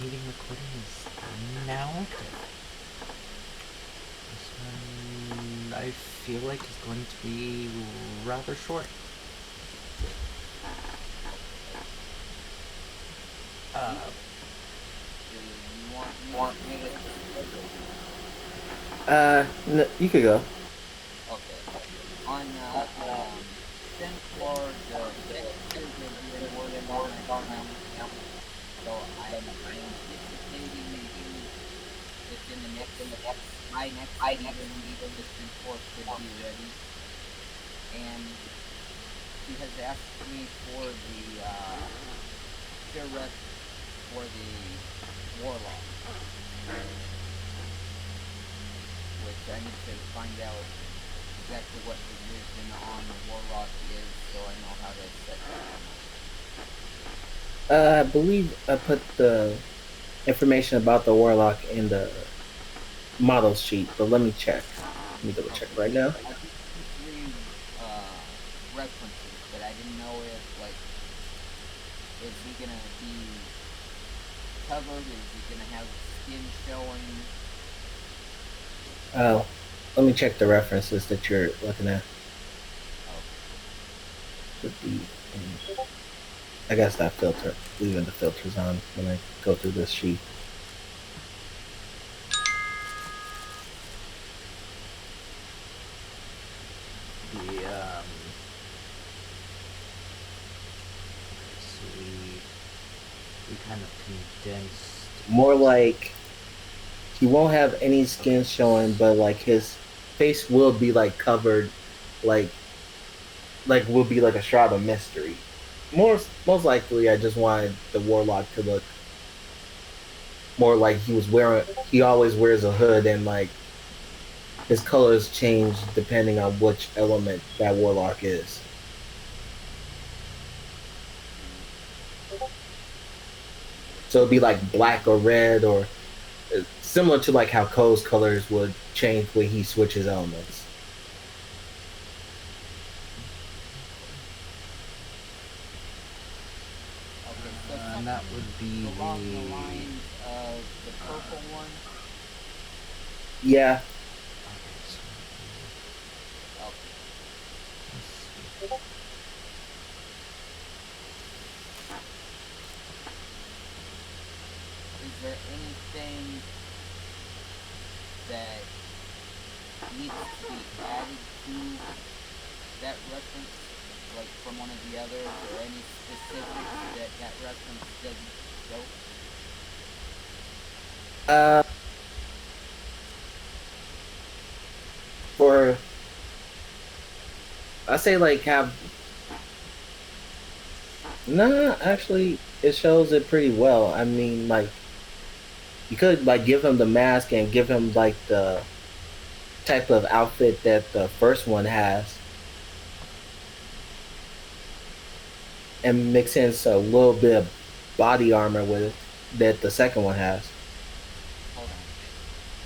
meeting recording is now active. This one I feel like is going to be rather short. Do you want me to? You could go. Okay. On since for the fixtures are being worked on right now, so I'm anticipating within the next by next week this report should be ready, and she has asked me for the cure rest for the warlock, which I need to find out exactly what the vision on the warlock is, so I know how to set that. I believe I put the information about the warlock in the model sheet, but let me check. Let me double check Okay. right now. I just see three references, but I didn't know if is he gonna be covered? Is he gonna have skin showing? Oh, let me check the references that you're looking at. Okay. Should be I guess that filter, leaving the filters on when I go through this sheet. The so we kind of condensed. More like he won't have any skin showing, but like his face will be like covered, like will be like a shroud of mystery. Most likely, I just wanted the warlock to look more like he was wearing. He always wears a hood, and like his colors change depending on which element that warlock is. So it'd be like black or red, or similar to like how Ko's colors would change when he switches elements. Okay. So And that would be along the lines of the purple one. Yeah, Okay. Is there anything that needs to be added to that reference, like from one of the others, or any specifics that that reference doesn't show? uh, for I say like have nah. Actually, it shows it pretty well. I mean, like you could like give him the mask and give him like the type of outfit that the first one has, and mix in a little bit of body armor with it that the second one has. Hold on.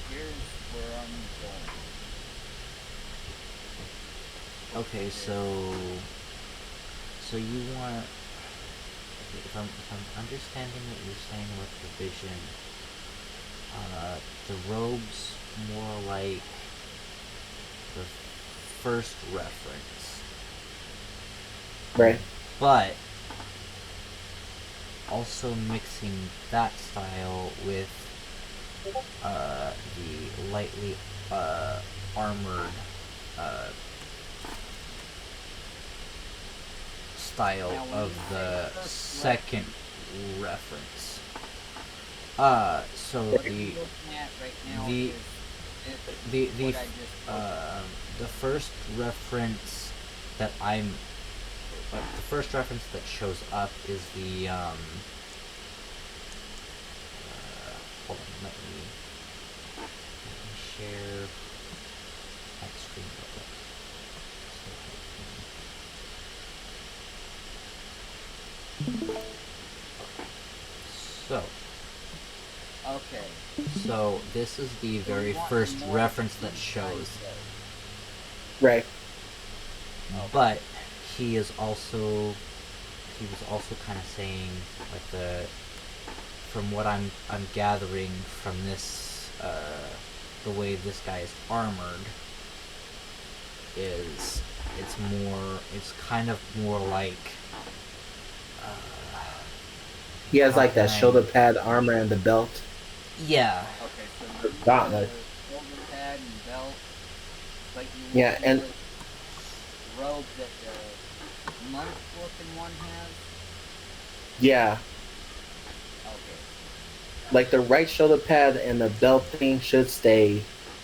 Here's where I'm going. okay. So you want, if I'm understanding what you're saying with the vision, the robes more like the first reference, Right. but also mixing that style with the lightly armored uh, style Now, when of you say the first second reference. So what you're looking at right now the is this, the what I just told you. the first reference that the first reference that shows up is the hold on, let me share that screen real quick. So Okay. so this is the So we very want first more reference that inside shows, Right. though. Okay. but he was also kind of saying like the from what I'm gathering from this, the way this guy is armored, is it's kind of more like. He has like that Okay. shoulder pad armor and the belt. Yeah. Okay, so you Gauntlet. the shoulder pad and belt, but you Yeah, want and- the robe that the monk looking one has. Yeah, Okay. like the right shoulder pad and the belt thing should stay,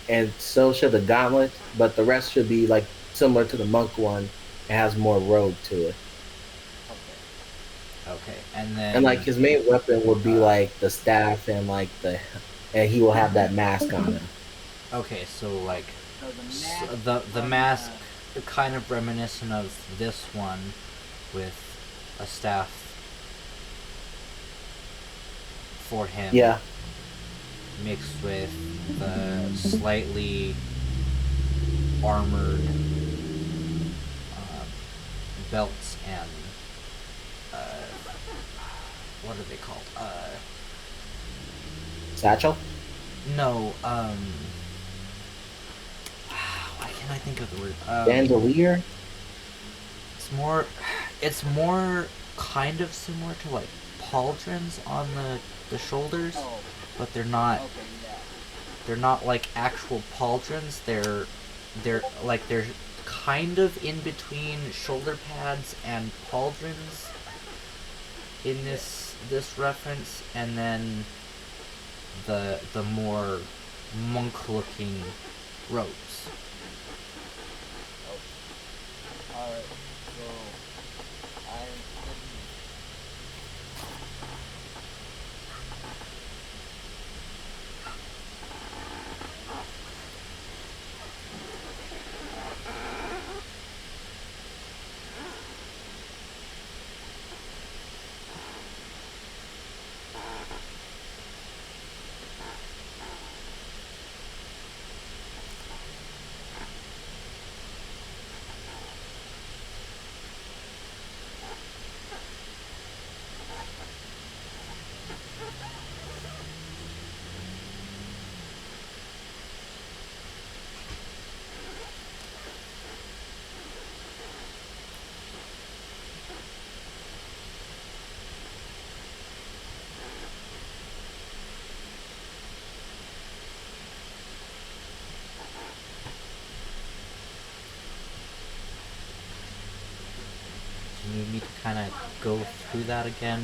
and so should the gauntlet. But the rest should be like similar to the monk one. It has more robe to it, Okay. Okay. And then. and like his main weapon would be like the staff and like and he will have that mask on him. Okay, so like. So the mask. The from, mask, kind of reminiscent of this one, with a staff for him. Yeah, Mixed with the slightly armored belts and what are they called? satchel. No. Why can't I think of the word? Bandolier. It's more kind of similar to like pauldrons on the shoulders, Oh. but they're not. Okay. Yeah. They're not like actual pauldrons. They're kind of in between shoulder pads and pauldrons in this reference, and then the more monk looking robes. Alright. So I Do you need me to kind of go through that again,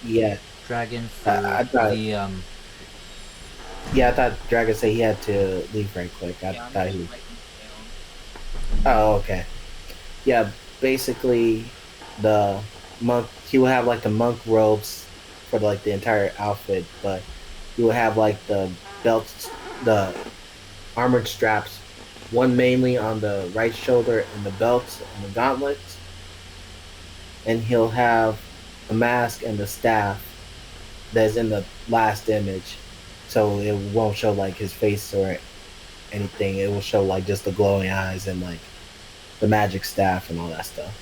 Yeah, Dragon, for I thought- the yeah. I thought Dragon said he had to leave right quick. I yeah, I'm thought just he. writing it down. Oh, okay. Yeah, basically, the monk. He will have like the monk robes for like the entire outfit, but he will have like the belts, the armored straps, one mainly on the right shoulder, and the belts and the gauntlets, and he'll have a mask and the staff that's in the last image, so it won't show like his face or anything. It will show like just the glowing eyes and like the magic staff and all that stuff.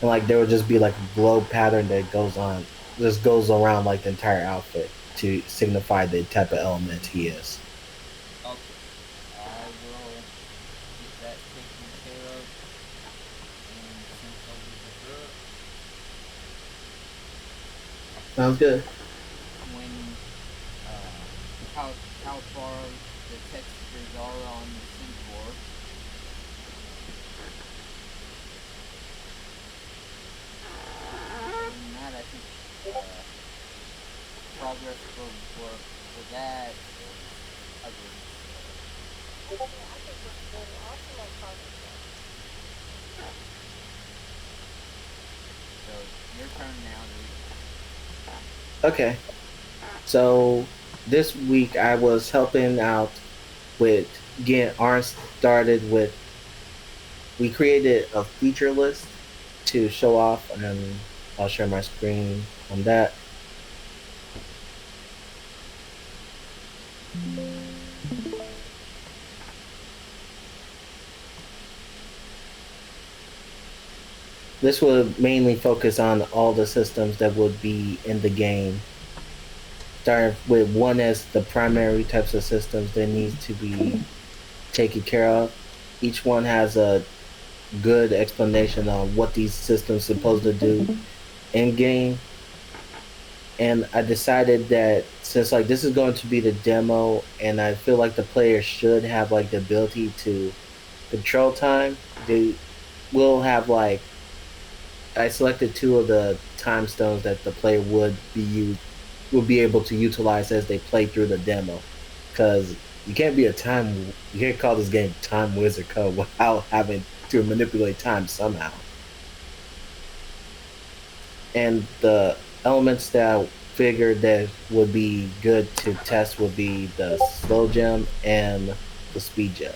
And like there will just be like a globe pattern that just goes around like the entire outfit to signify the type of element he is. Okay. I will get that taken care of and sent over to her. Sounds good. When how far the textures are on the Centaur. Other than that, I think progress for that is ugly. So your turn now, dude. Okay. So this week I was helping out with getting Arn started with. We created a feature list to show off, and I'll share my screen on that. This would mainly focus on all the systems that would be in the game. Starting with one as the primary types of systems that needs to be taken care of. Each one has a good explanation on what these systems supposed to do in game. And I decided that since like this is going to be the demo and I feel like the player should have like the ability to control time, they will have like I selected two of the time stones that the player would be able to utilize as they play through the demo. Because you can't call this game Time Wizard Code without having to manipulate time somehow. And the elements that I figured that would be good to test would be the slow gem and the speed gem.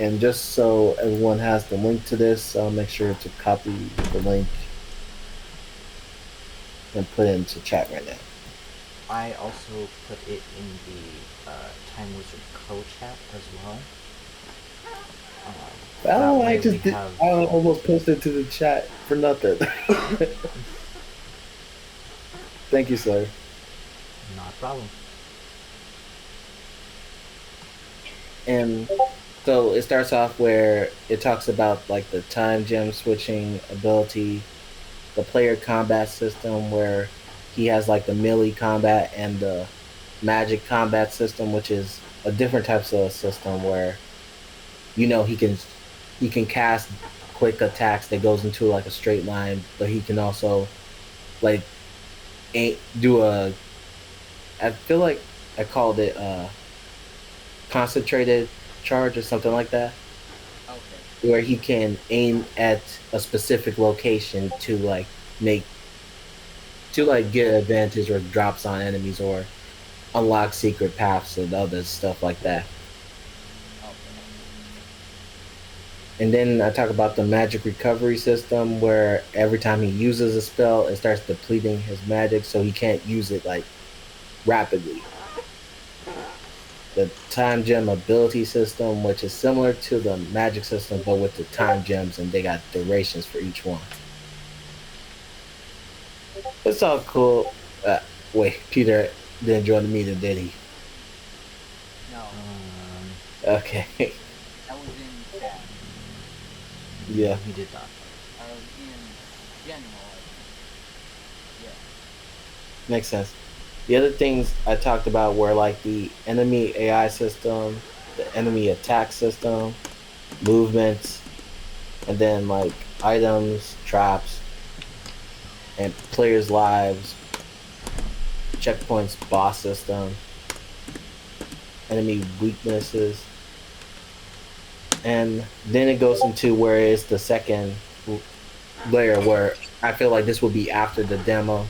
And just so everyone has the link to this, I'll make sure to copy the link and put it into chat right now. I also put it in the Time Wizard Co chat as well. That way we have... I almost posted to the chat for nothing. Thank you, sir. Not a problem. And so it starts off where it talks about like the time gem switching ability, the player combat system where he has like the melee combat and the magic combat system, which is a different types of system where he can cast quick attacks that goes into like a straight line, but he can also like do a I feel like I called it concentrated charge or something like that. Okay. Where he can aim at a specific location to get advantage or drops on enemies or unlock secret paths and other stuff like that. Okay. And then I talk about the magic recovery system where every time he uses a spell, it starts depleting his magic so he can't use it like rapidly. The time gem ability system, which is similar to the magic system but with the time gems, and they got durations for each one. It's all cool. Wait, Peter didn't join the meeting, did he? No, Okay. that was in chat. Yeah. He did not. Or in general, I think. Yeah. Makes sense. The other things I talked about were like the enemy AI system, the enemy attack system, movements, and then like items, traps, and players' lives, checkpoints, boss system, enemy weaknesses. And then it goes into where it's the second layer where I feel like this will be after the demo,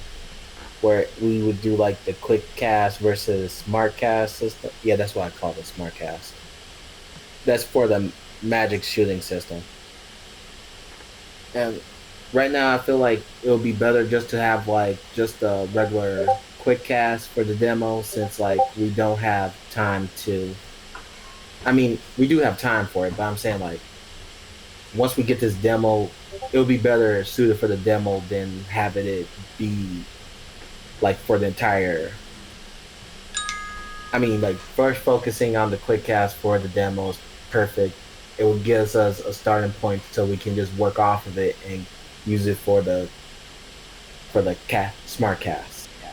where we would do like the quick cast versus smart cast system. Yeah, that's what I call it, smart cast. That's for the magic shooting system. And right now I feel like it would be better just to have like just a regular quick cast for the demo since like we don't have time to we do have time for it, but I'm saying like once we get this demo, it'll be better suited for the demo than having it be like for the entire like first focusing on the quick cast for the demo is perfect. It will give us a starting point so we can just work off of it and use it for the smart cast. Yeah.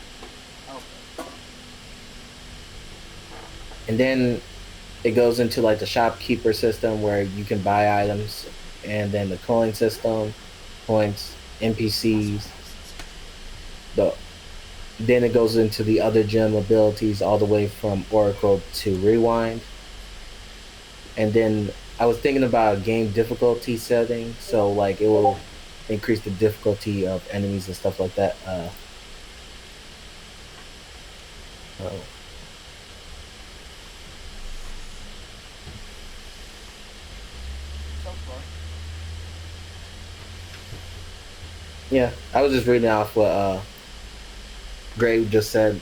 Okay. And then it goes into like the shopkeeper system where you can buy items, and then the coin system, points, NPCs. Then it goes into the other gem abilities all the way from Oracle to Rewind. And then I was thinking about a game difficulty setting, so like it will increase the difficulty of enemies and stuff like that. So far. Yeah, I was just reading off what Gray just said.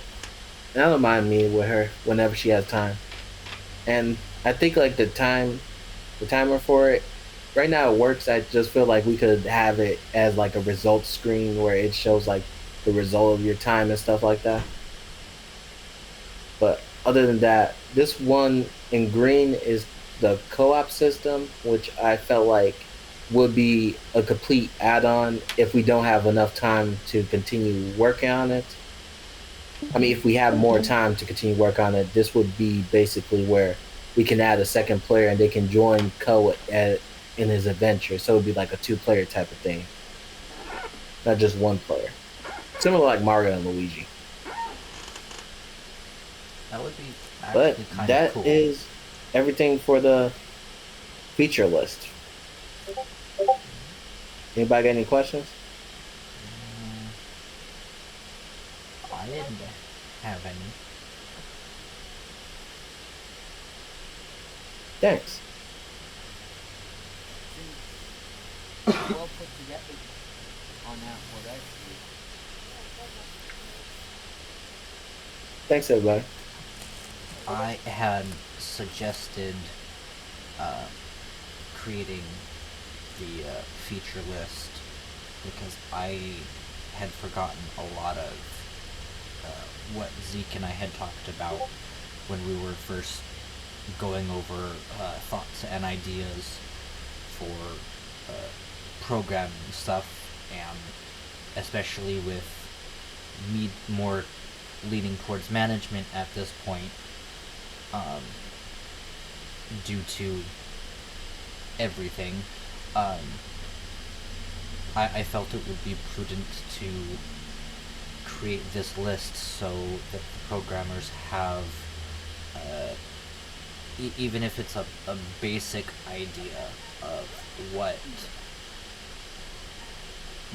And I don't mind me with her whenever she has time. And I think like the timer for it, right now it works. I just feel like we could have it as like a results screen where it shows like the result of your time and stuff like that. But other than that, this one in green is the co-op system, which I felt like would be a complete add-on if we don't have enough time to continue working on it. I mean, if we have more time to continue work on it, this would be basically where we can add a second player and they can join in his adventure. So it would be like a two-player type of thing, not just one player. Similar like Mario and Luigi. That would be But actually kind of that cool. is everything for the feature list. Anybody got any questions? Mm, I didn't have any. Thanks. Seems well put together on that what I see. Thanks, everybody. I had suggested uh, creating the feature list because I had forgotten a lot of what Zeke and I had talked about when we were first going over thoughts and ideas for programming stuff, and especially with me more leaning towards management at this point, um, due to everything. Um, I felt it would be prudent to create this list so that the programmers have, uh, even if it's a basic idea of what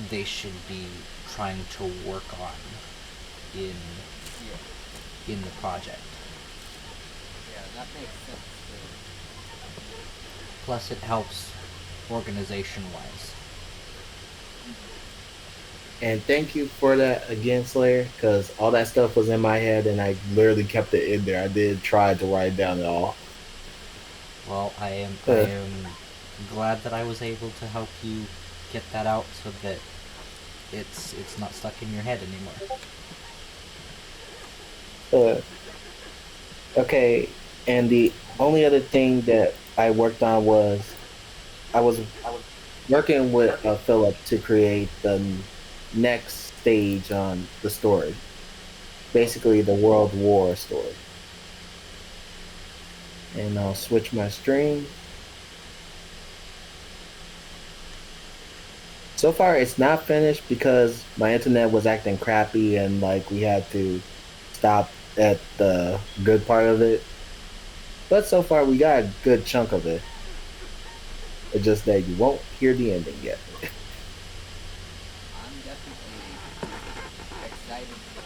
they should be trying to work on in Yeah, in the project. yeah, that makes sense too. Plus, it helps organization wise. And thank you for that again, Slayer, because all that stuff was in my head and I literally kept it in there. I did try to write down it all. Well, I Uh, am glad that I was able to help you get that out so that it's not stuck in your head anymore. uh, okay, and the only other thing that I worked on was I was working with Philip to create the next stage on the story, basically the World War story. And I'll switch my stream. So far, it's not finished because my internet was acting crappy and like we had to stop at the good part of it. But so far, we got a good chunk of it. It's just that you won't hear the ending yet. I'm definitely excited for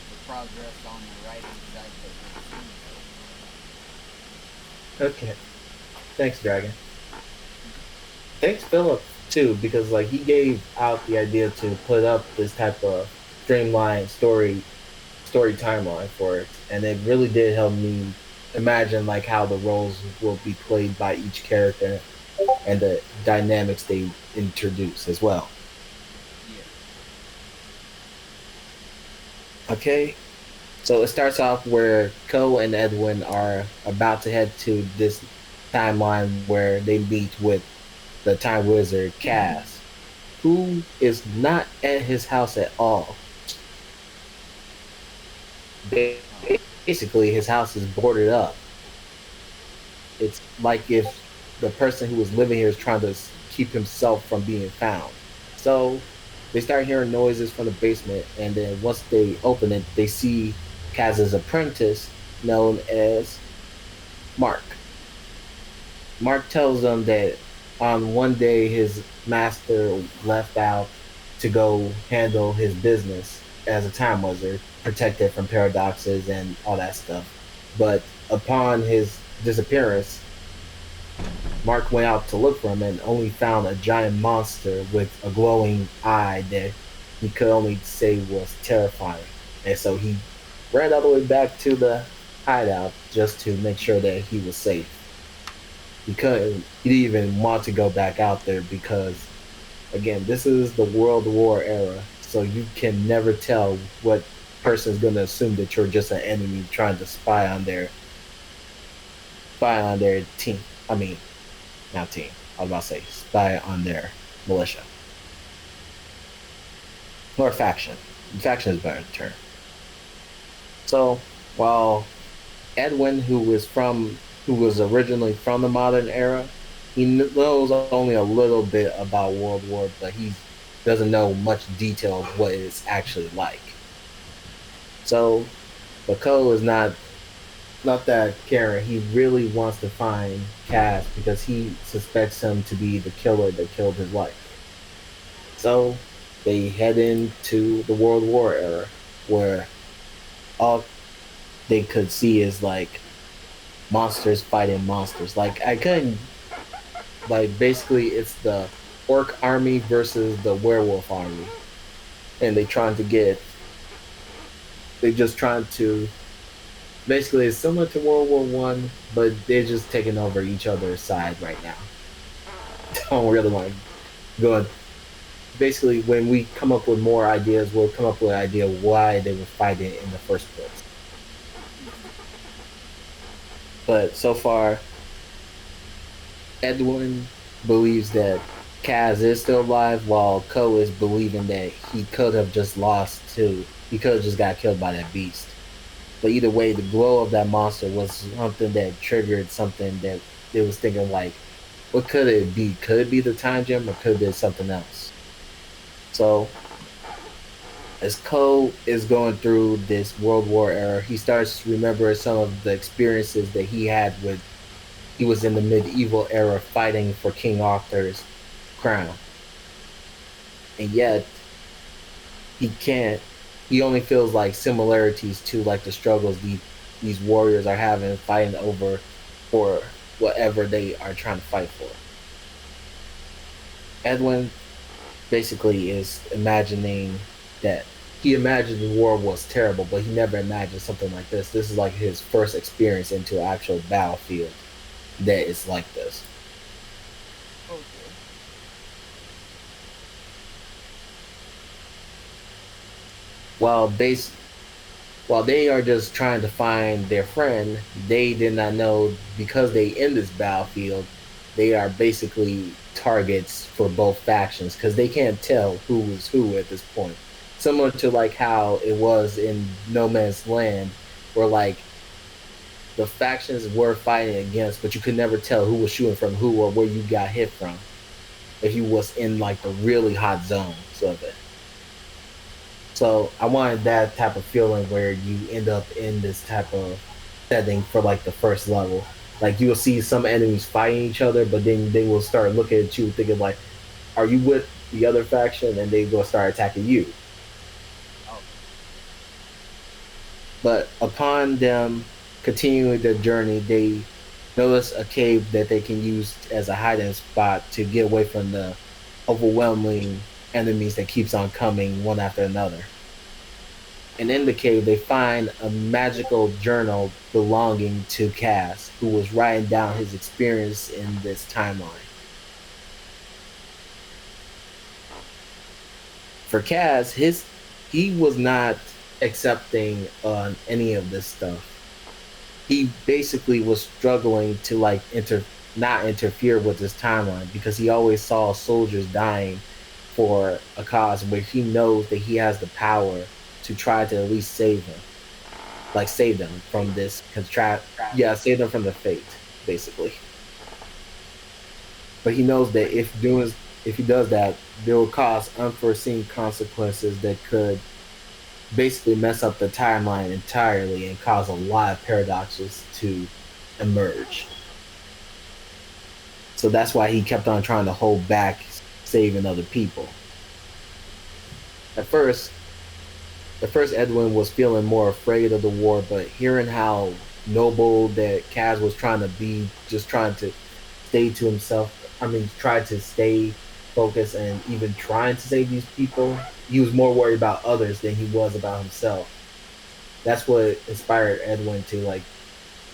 the progress on the writing side that we've seen so Okay. Thanks, Dragon. Thanks, Philip, too, because like he gave out the idea to put up this type of streamlined story timeline for it, and it really did help me imagine like how the roles will be played by each character and the dynamics they introduce as well. far. Yeah. Okay, so it starts off where Ko and Edwin are about to head to this timeline where they meet with the Time Wizard Cass, who is not at his house at all. Oh. Basically, his house is boarded up. It's like if the person who was living here is trying to keep himself from being found. So they start hearing noises from the basement, and then once they open it, they see Kaz's apprentice, known as Mark. Mark tells them that on one day his master left out to go handle his business as a time wizard, protected from paradoxes and all that stuff. But upon his disappearance, Mark went out to look for him and only found a giant monster with a glowing eye that he could only say was terrifying. And so he ran all the way back to the hideout just to make sure that he was safe. He didn't even want to go back out there because, again, this is the World War era, so you can never tell what person is going to assume that you're just an enemy trying to spy on their team. I mean, not team. I was about to say spy on their militia or faction. Faction is a better term. So while Edwin, who was originally from the modern era, he knows only a little bit about World War, but he doesn't know much detail of what it's actually like. So, Bako is not that caring. He really wants to find Cass because he suspects him to be the killer that killed his wife. So they head into the World War era, where all they could see is like monsters fighting monsters. Like I couldn't like basically it's the orc army versus the werewolf army, and they just trying to basically it's similar to World War One, but they're just taking over each other's side right now. Don't really want to go. Basically, when we come up with more ideas, we'll come up with an idea why they were fighting in the first place. But so far, Edwin believes that Kaz is still alive, while Ko is believing that he could have just got killed by that beast. But either way, the glow of that monster was something that triggered something that they was thinking like, what could it be? Could it be the time gem or could it be something else? So as Ko is going through this World War era, he starts to remember some of the experiences that he was in the medieval era fighting for King Arthur's crown. And yet he only feels like similarities to like the struggles these warriors are having fighting over for whatever they are trying to fight for. Edwin basically is imagining that he imagined the war was terrible, but he never imagined something like this. This is like his first experience into an actual battlefield that is like this. Okay. While base while they are just trying to find their friend, they did not know because they in this battlefield, they are basically targets for both factions because they can't tell who is who at this point. Similar to like how it was in No Man's Land, where like the factions were fighting against, but you could never tell who was shooting from who or where you got hit from if you was in like the really hot zones of it. So I wanted that type of feeling where you end up in this type of setting for like the first level. Like you will see some enemies fighting each other, but then they will start looking at you thinking like, "Are you with the other faction?" And they will start attacking you. Oh, But upon them continuing their journey, they notice a cave that they can use as a hiding spot to get away from the overwhelming enemies that keeps on coming one after another. And in the cave, they find a magical journal belonging to Cass, who was writing down his experience in this timeline. For Cass, he was not accepting on any of this stuff. He basically was struggling to like not interfere with this timeline because he always saw soldiers dying for a cause where he knows that he has the power to try to at least save them, like save them from this contract. Yeah, save them from the fate, basically. But he knows that if he does that, there will cause unforeseen consequences that could basically mess up the timeline entirely and cause a lot of paradoxes to emerge. So that's why he kept on trying to hold back saving other people. At first, Edwin was feeling more afraid of the war, but hearing how noble that Kaz was trying to be, just trying to stay to himself, I mean, try to stay focused and even trying to save these people, he was more worried about others than he was about himself. That's what inspired Edwin to like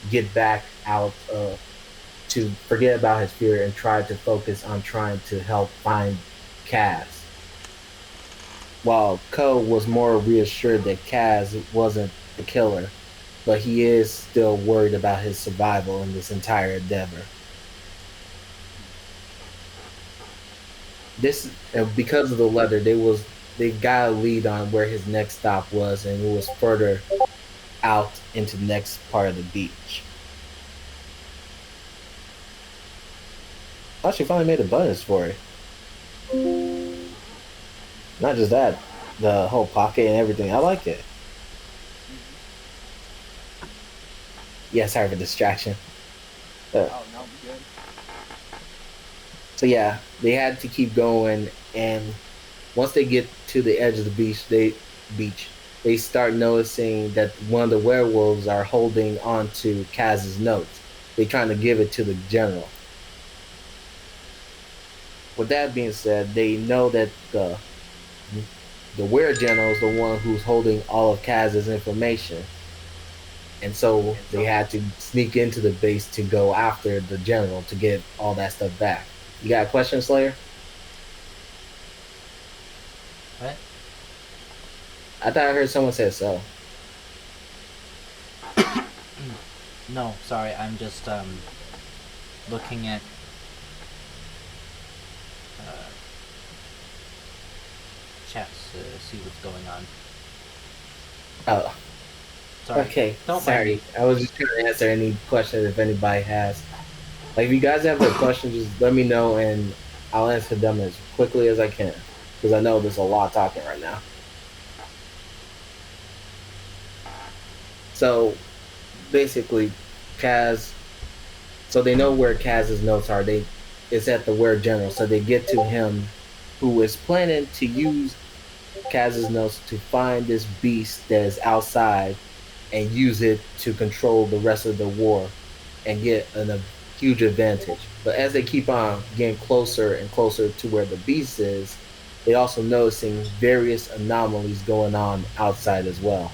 get back out to forget about his fear and try to focus on trying to help find Kaz. While Ko was more reassured that Kaz wasn't the killer, but he is still worried about his survival in this entire endeavor. This because of the letter, they got a lead on where his next stop was, and it was further out into the next part of the beach. Oh, she finally made a bonus for it. Not just that, the whole pocket and everything. I like it. Yeah, sorry for distraction. Uh, Oh no, good. so yeah, they had to keep going, and once they get to the edge of the beach, they start noticing that one of the werewolves are holding on to Kaz's notes. They trying to give it to the general. With that being said, they know that the weird general is the one who's holding all of Kaz's information, and so they had to sneak into the base to go after the general to get all that stuff back. You got a question, Slayer? What? I thought I heard someone say so. No, sorry. I'm just looking at uh, chats to see what's going on. Oh, Sorry. okay. Don't mind Sorry. me. I was just trying to answer any questions if anybody has. Like, if you guys have a question, just let me know and I'll answer them as quickly as I can. Because I know there's a lot talking right now. So, basically, Kaz. So they know where Kaz's notes are. It's at the Were General. So they get to him, who is planning to use Kaz's notes to find this beast that is outside and use it to control the rest of the war and get a huge advantage. But as they keep on getting closer and closer to where the beast is, they also noticing various anomalies going on outside as well.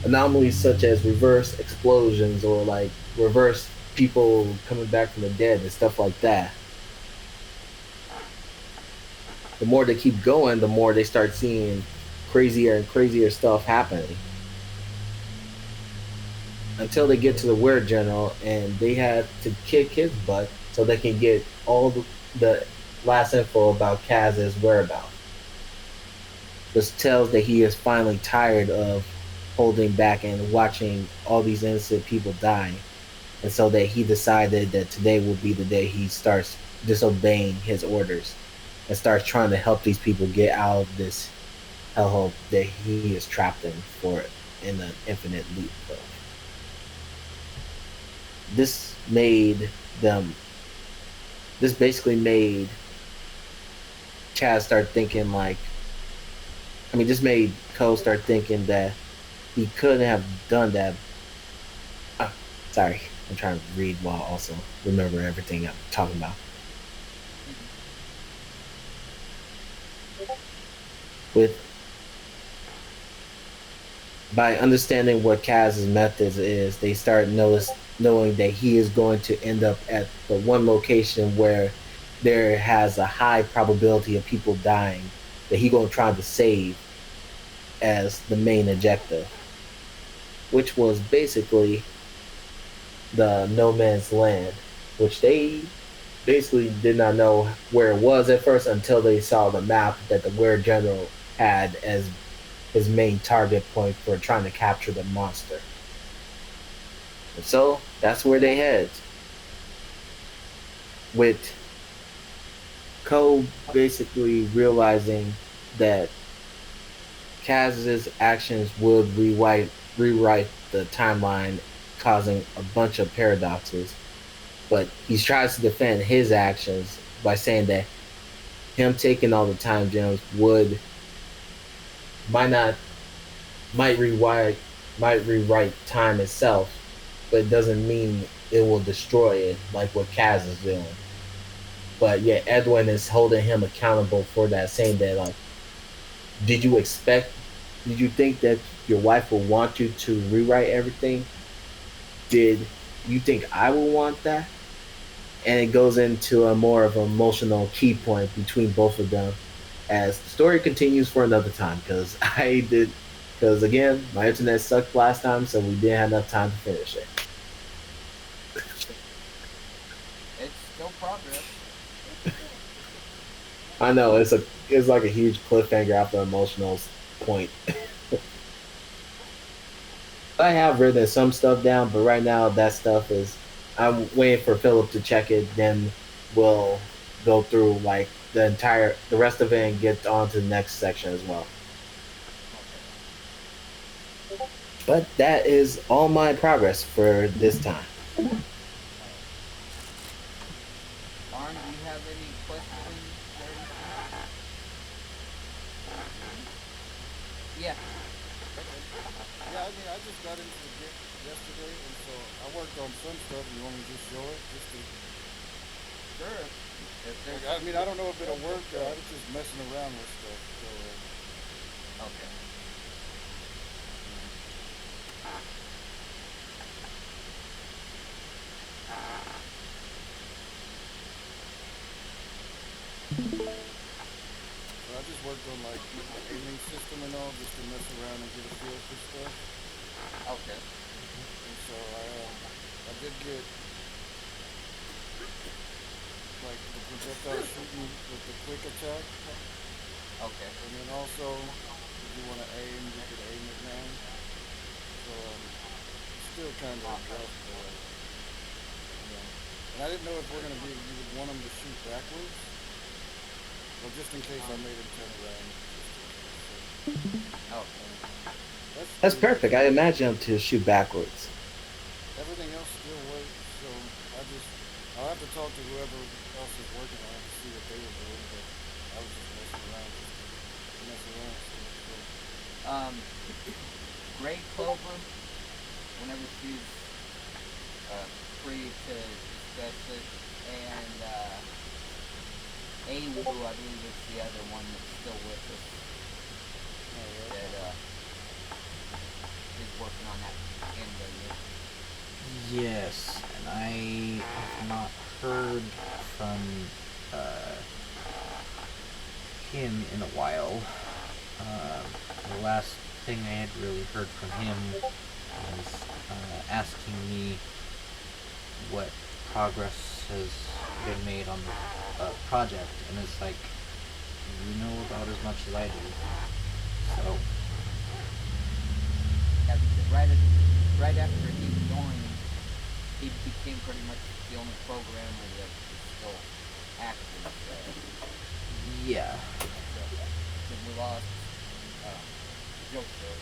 Anomalies such as reverse explosions or like reverse people coming back from the dead and stuff like that. The more they keep going, the more they start seeing crazier and crazier stuff happening. Until they get to the Weird General, and they had to kick his butt so they can get all the last info about Kaz's whereabouts. This tells that he is finally tired of holding back and watching all these innocent people die. And so that he decided that today will be the day he starts disobeying his orders and starts trying to help these people get out of this hellhole that he is trapped in an infinite loop of. This made them. This basically made Chad start thinking like. I mean, this made Cole start thinking that he couldn't have done that. Sorry, I'm trying to read while also remember everything I'm talking about. With by understanding what Kaz's methods is, they start knowing that he is going to end up at the one location where there has a high probability of people dying that he gonna try to save as the main objective, which was basically the No Man's Land, which they basically did not know where it was at first until they saw the map that the Weird General had as his main target point for trying to capture the monster. And so that's where they head. With Ko basically realizing that Kaz's actions would rewrite the timeline, causing a bunch of paradoxes. But he tries to defend his actions by saying that him taking all the time gems might not might rewrite time itself, but it doesn't mean it will destroy it like what Kaz is doing. But yeah, Edwin is holding him accountable for that, saying that like, did you think that your wife will want you to rewrite everything. Did you think I would want that? And it goes into a more of an emotional key point between both of them as the story continues for another time because I did because again my internet sucked last time so we didn't have enough time to finish it. It's still progress. I know it's like a huge cliffhanger after emotional point. I have written some stuff down, but right now that stuff is I'm waiting for Philip to check it. Then we'll go through like the rest of it and get on to the next section as well. But that is all my progress for this time. Arn, do you have any questions or anything? Yeah. Yeah, I mean, I just got into the game yesterday, and so I worked on some stuff. You want me to just show it? Just to, Sure. If there's like, I mean, I don't know if it'll work. I was just messing around with stuff. So, okay. so I just worked on like the aiming system and all, just to mess around and get a feel for stuff. Okay. And so I did get like the projectile shooting with the quick attack, Okay. and then also if you want to aim, you could aim it now. So it's still kind of rough, but you know. And I didn't know if we're gonna be you would want them to shoot backwards. Well, just in case I made him turn around. Just in case. So, Okay. that's That's pretty much perfect. I imagine him to shoot backwards. everything else still works. So I'll have to talk to whoever else is working on it to see what they were doing. But I was just messing around, just to mess around. So, Um, Gray Clover, whenever she's free to discuss it, and Awu, I believe is the other one that's still with us alright. that is working on that end of it. Yes, and I have not heard from him in a while. The last thing I had really heard from him was asking me what progress has been made on the project, and it's like, you know about as much as I do. So, Yeah, because right after he joined, he became pretty much the only programmer that is still active. yeah. Because we lost Joker.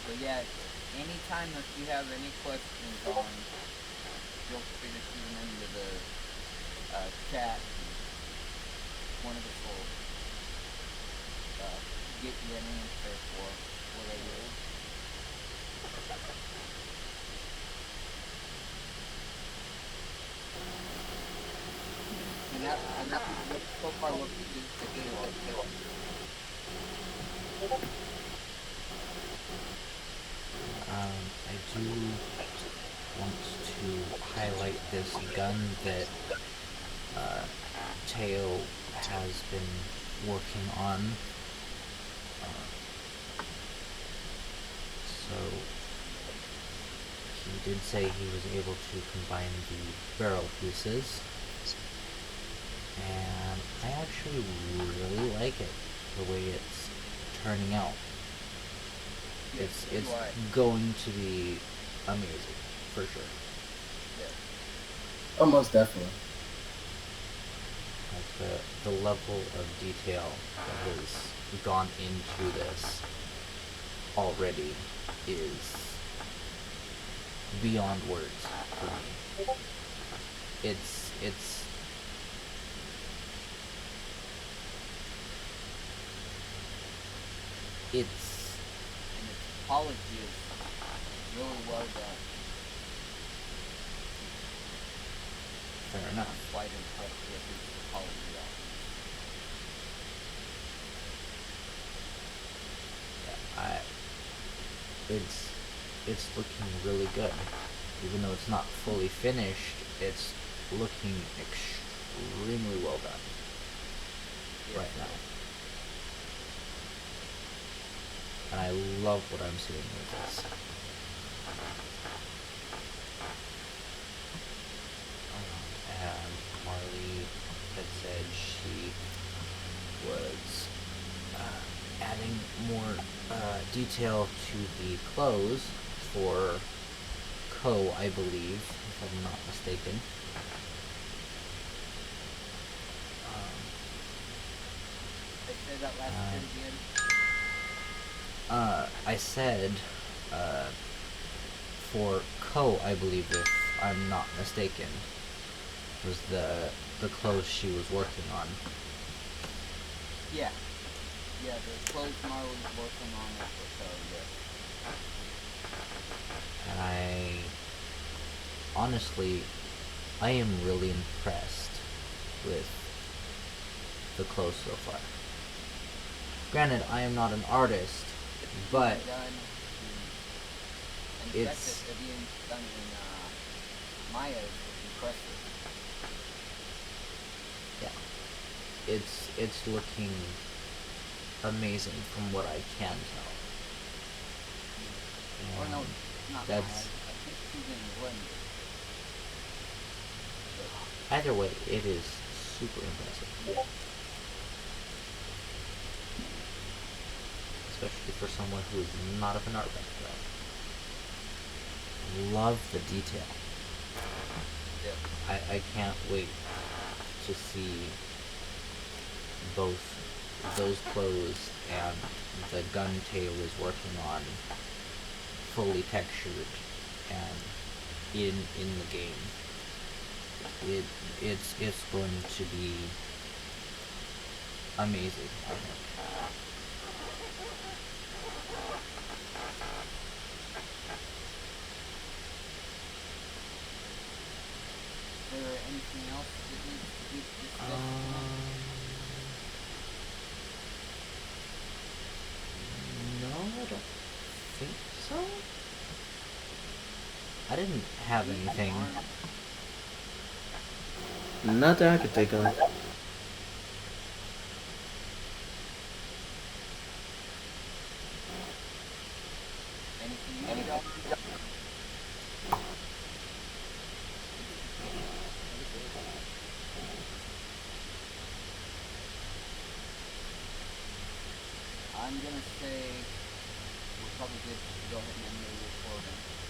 So yeah, anytime if you have any questions on, feel free to shoot them into the chat. One of us will get you an answer for whatever it is. And that so far what we do to Halo. I do want to highlight this gun that Teo has been working on. So he did say he was able to combine the barrel pieces, and I actually really like it, the way it's turning out. Yes, It's do I. going to be amazing, for sure. Yeah. Almost definitely. Like the level of detail that has gone into this already is beyond words for me. It's And its apology is really well done. fair enough. I'm quite impressed with his apology on it's it's looking really good. Even though it's not fully finished, it's looking extremely well done Yes, right now. And I love what I'm seeing with this. And Marley had said she was adding more detail to the clothes for Ko, I believe, if I'm not mistaken. Say that last bit again. I said for Ko, I believe, if I'm not mistaken, was the clothes she was working on. Yeah. Yeah, the clothes Marley's working on it for her, yeah. And honestly, I am really impressed with the clothes so far. Granted, I am not an artist, but Done and the fact it's that they're being done in Maya is impressive. yeah, it's looking amazing from what I can tell. Or no, And not that's Maya. I think she's in Blender. either way, it is super impressive. Especially for someone who is not of an art background. Love the detail. Yeah. I can't wait to see both those clothes and the gun Tail is working on fully textured and in the game. It's going to be amazing, I think. Is there anything else that needs to be discussed tonight? No, I don't think so. I didn't have anything. Not that I could think of. Anything you got? I'm gonna say we're probably good to go ahead and end the recording.